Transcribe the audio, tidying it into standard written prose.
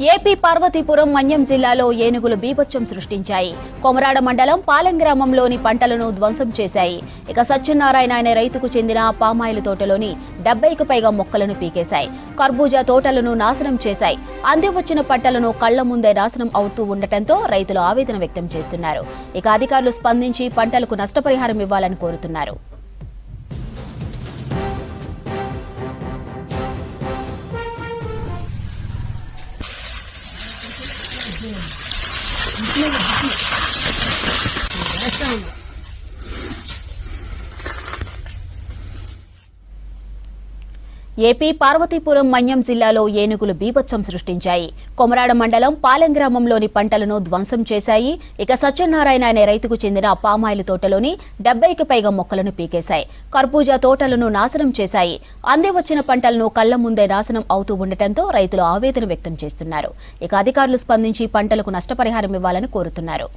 AP Parvathipuram Manyam జిల్లాలో ఏనుగులు బీభత్సం సృష్టించాయి. కొమరాడ మండలం పాలెం గ్రామంలోని పంటలను ధ్వంసం చేశాయి. ఇక సత్యనారాయణ అనే రైతుకు చెందిన పామాయిల్ తోటలోని 70కు పైగా మొక్కలను పీకేశాయి. కర్బూజా తోటలను నాశనం చేశాయి. అంది వచ్చిన పంటలను కళ్ల ముందే నాశనం అవుతూ ఉండటంతో రైతులు ఆవేదన వ్యక్తం చేస్తున్నారు. ఇక అధికారులు స్పందించి పంటలకు నష్టపరిహారం ఇవ్వాలని కోరుతున్నారు. ఏపీ పార్వతీపురం మన్యం జిల్లాలో ఏనుగులు బీభత్సం సృష్టించాయి. కొమరాడ మండలం పాలెం గ్రామంలోని పంటలను ధ్వంసం చేశాయి. ఇక సత్యనారాయణ అనే రైతుకు చెందిన పామాయిల్ తోటలోని 70కు పైగా మొక్కలను పీకేశాయి. కర్బూజా తోటలను నాశనం చేశాయి. అంది వచ్చిన పంటలను కళ్ల ముందే నాశనం అవుతూ ఉండటంతో రైతులు ఆవేదన వ్యక్తం చేస్తున్నారు. ఇక అధికారులు స్పందించి పంటలకు నష్టపరిహారం ఇవ్వాలని కోరుతున్నారు.